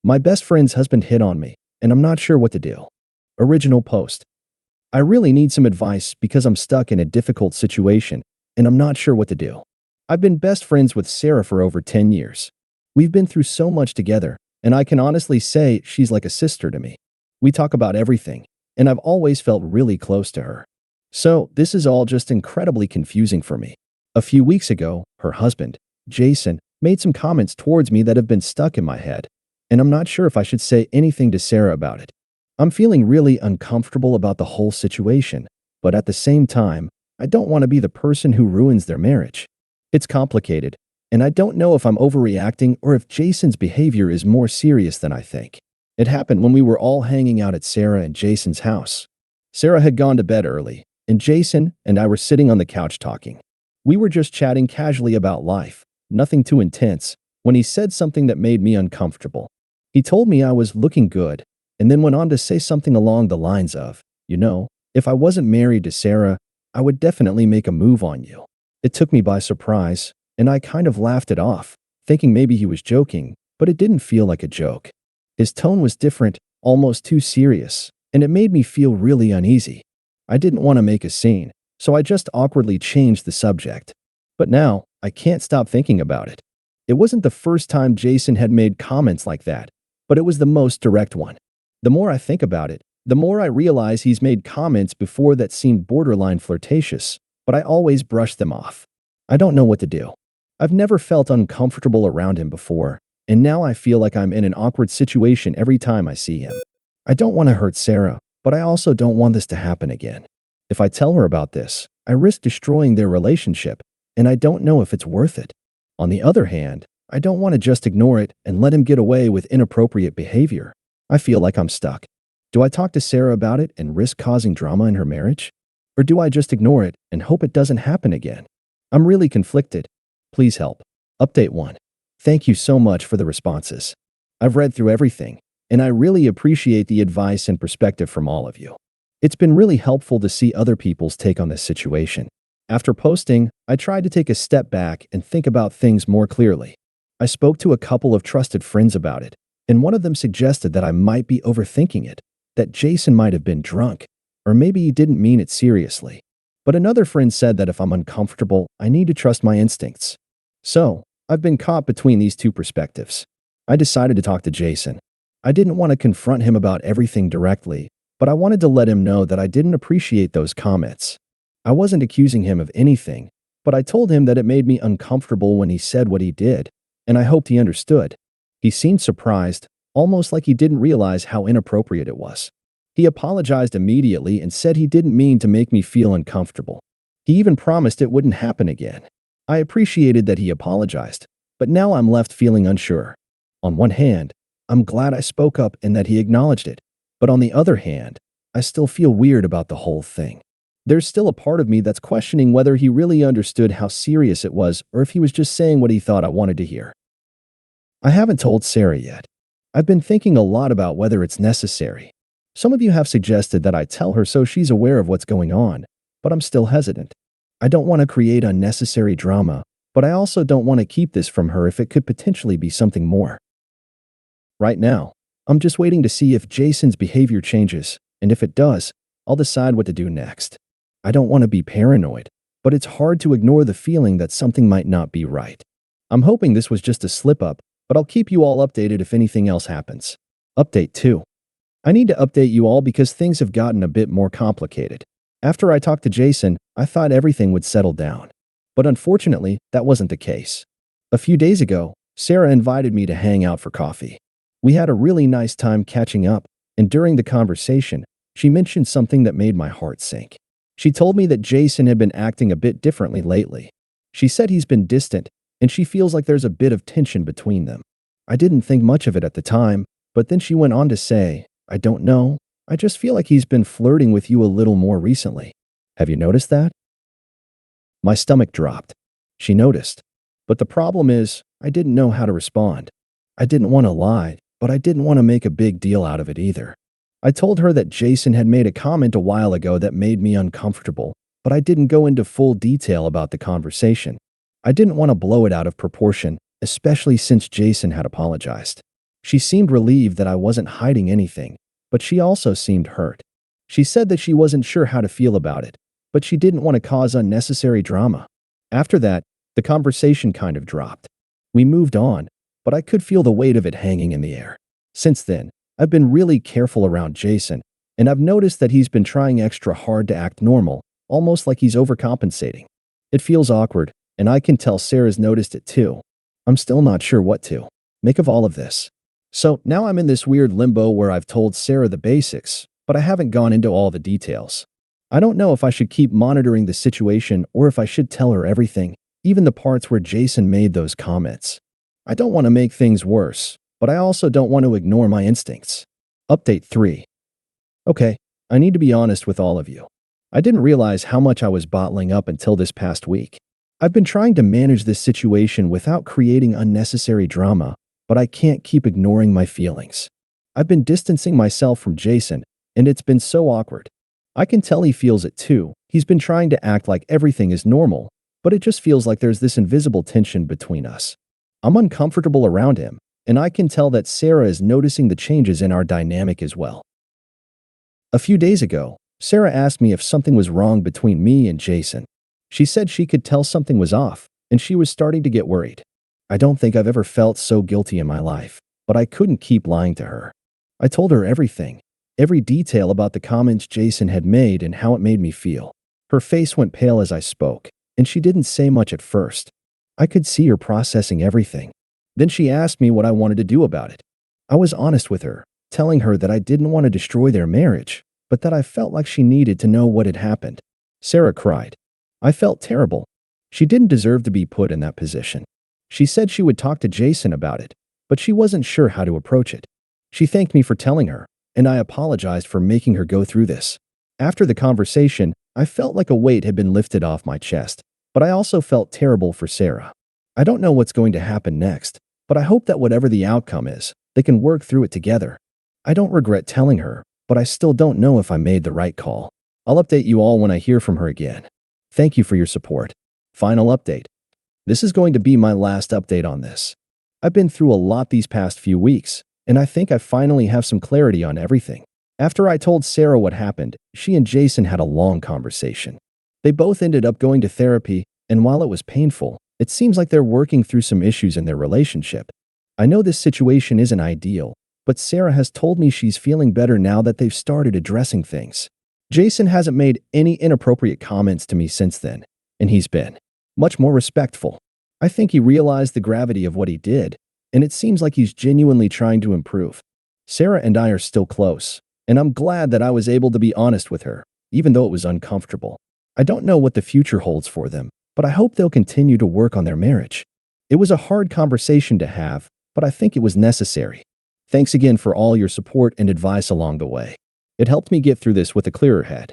My best friend's husband hit on me, and I'm not sure what to do. Original post. I really need some advice because I'm stuck in a difficult situation, and I'm not sure what to do. I've been best friends with Sarah for over 10 years. We've been through so much together, and I can honestly say she's like a sister to me. We talk about everything, and I've always felt really close to her. So, this is all just incredibly confusing for me. A few weeks ago, her husband, Jason, made some comments towards me that have been stuck in my head, and I'm not sure if I should say anything to Sarah about it. I'm feeling really uncomfortable about the whole situation, but at the same time, I don't want to be the person who ruins their marriage. It's complicated, and I don't know if I'm overreacting or if Jason's behavior is more serious than I think. It happened when we were all hanging out at Sarah and Jason's house. Sarah had gone to bed early, and Jason and I were sitting on the couch talking. We were just chatting casually about life, nothing too intense, when he said something that made me uncomfortable. He told me I was looking good, and then went on to say something along the lines of, if I wasn't married to Sarah, I would definitely make a move on you. It took me by surprise, and I kind of laughed it off, thinking maybe he was joking, but it didn't feel like a joke. His tone was different, almost too serious, and it made me feel really uneasy. I didn't want to make a scene, so I just awkwardly changed the subject. But now, I can't stop thinking about it. It wasn't the first time Jason had made comments like that, but it was the most direct one. The more I think about it, the more I realize he's made comments before that seemed borderline flirtatious, but I always brushed them off. I don't know what to do. I've never felt uncomfortable around him before, and now I feel like I'm in an awkward situation every time I see him. I don't want to hurt Sarah, but I also don't want this to happen again. If I tell her about this, I risk destroying their relationship, and I don't know if it's worth it. On the other hand, I don't want to just ignore it and let him get away with inappropriate behavior. I feel like I'm stuck. Do I talk to Sarah about it and risk causing drama in her marriage? Or do I just ignore it and hope it doesn't happen again? I'm really conflicted. Please help. Update 1. Thank you so much for the responses. I've read through everything, and I really appreciate the advice and perspective from all of you. It's been really helpful to see other people's take on this situation. After posting, I tried to take a step back and think about things more clearly. I spoke to a couple of trusted friends about it, and one of them suggested that I might be overthinking it, that Jason might have been drunk, or maybe he didn't mean it seriously. But another friend said that if I'm uncomfortable, I need to trust my instincts. So, I've been caught between these two perspectives. I decided to talk to Jason. I didn't want to confront him about everything directly, but I wanted to let him know that I didn't appreciate those comments. I wasn't accusing him of anything, but I told him that it made me uncomfortable when he said what he did, and I hoped he understood. He seemed surprised, almost like he didn't realize how inappropriate it was. He apologized immediately and said he didn't mean to make me feel uncomfortable. He even promised it wouldn't happen again. I appreciated that he apologized, but now I'm left feeling unsure. On one hand, I'm glad I spoke up and that he acknowledged it, but on the other hand, I still feel weird about the whole thing. There's still a part of me that's questioning whether he really understood how serious it was or if he was just saying what he thought I wanted to hear. I haven't told Sarah yet. I've been thinking a lot about whether it's necessary. Some of you have suggested that I tell her so she's aware of what's going on, but I'm still hesitant. I don't want to create unnecessary drama, but I also don't want to keep this from her if it could potentially be something more. Right now, I'm just waiting to see if Jason's behavior changes, and if it does, I'll decide what to do next. I don't want to be paranoid, but it's hard to ignore the feeling that something might not be right. I'm hoping this was just a slip-up, but I'll keep you all updated if anything else happens. Update 2. I need to update you all because things have gotten a bit more complicated. After I talked to Jason, I thought everything would settle down. But unfortunately, that wasn't the case. A few days ago, Sarah invited me to hang out for coffee. We had a really nice time catching up, and during the conversation, she mentioned something that made my heart sink. She told me that Jason had been acting a bit differently lately. She said he's been distant, and she feels like there's a bit of tension between them. I didn't think much of it at the time, but then she went on to say, I don't know, I just feel like he's been flirting with you a little more recently. Have you noticed that? My stomach dropped. She noticed. But the problem is, I didn't know how to respond. I didn't want to lie, but I didn't want to make a big deal out of it either. I told her that Jason had made a comment a while ago that made me uncomfortable, but I didn't go into full detail about the conversation. I didn't want to blow it out of proportion, especially since Jason had apologized. She seemed relieved that I wasn't hiding anything, but she also seemed hurt. She said that she wasn't sure how to feel about it, but she didn't want to cause unnecessary drama. After that, the conversation kind of dropped. We moved on, but I could feel the weight of it hanging in the air. Since then, I've been really careful around Jason, and I've noticed that he's been trying extra hard to act normal, almost like he's overcompensating. It feels awkward, and I can tell Sarah's noticed it too. I'm still not sure what to make of all of this. So now I'm in this weird limbo where I've told Sarah the basics, but I haven't gone into all the details. I don't know if I should keep monitoring the situation or if I should tell her everything, even the parts where Jason made those comments. I don't want to make things worse, but I also don't want to ignore my instincts. Update 3. Okay, I need to be honest with all of you. I didn't realize how much I was bottling up until this past week. I've been trying to manage this situation without creating unnecessary drama, but I can't keep ignoring my feelings. I've been distancing myself from Jason, and it's been so awkward. I can tell he feels it too. He's been trying to act like everything is normal, but it just feels like there's this invisible tension between us. I'm uncomfortable around him, and I can tell that Sarah is noticing the changes in our dynamic as well. A few days ago, Sarah asked me if something was wrong between me and Jason. She said she could tell something was off, and she was starting to get worried. I don't think I've ever felt so guilty in my life, but I couldn't keep lying to her. I told her everything, every detail about the comments Jason had made and how it made me feel. Her face went pale as I spoke, and she didn't say much at first. I could see her processing everything. Then she asked me what I wanted to do about it. I was honest with her, telling her that I didn't want to destroy their marriage, but that I felt like she needed to know what had happened. Sarah cried. I felt terrible. She didn't deserve to be put in that position. She said she would talk to Jason about it, but she wasn't sure how to approach it. She thanked me for telling her, and I apologized for making her go through this. After the conversation, I felt like a weight had been lifted off my chest, but I also felt terrible for Sarah. I don't know what's going to happen next, but I hope that whatever the outcome is, they can work through it together. I don't regret telling her, but I still don't know if I made the right call. I'll update you all when I hear from her again. Thank you for your support. Final update. This is going to be my last update on this. I've been through a lot these past few weeks, and I think I finally have some clarity on everything. After I told Sarah what happened, she and Jason had a long conversation. They both ended up going to therapy, and while it was painful, it seems like they're working through some issues in their relationship. I know this situation isn't ideal, but Sarah has told me she's feeling better now that they've started addressing things. Jason hasn't made any inappropriate comments to me since then, and he's been much more respectful. I think he realized the gravity of what he did, and it seems like he's genuinely trying to improve. Sarah and I are still close, and I'm glad that I was able to be honest with her, even though it was uncomfortable. I don't know what the future holds for them, but I hope they'll continue to work on their marriage. It was a hard conversation to have, but I think it was necessary. Thanks again for all your support and advice along the way. It helped me get through this with a clearer head.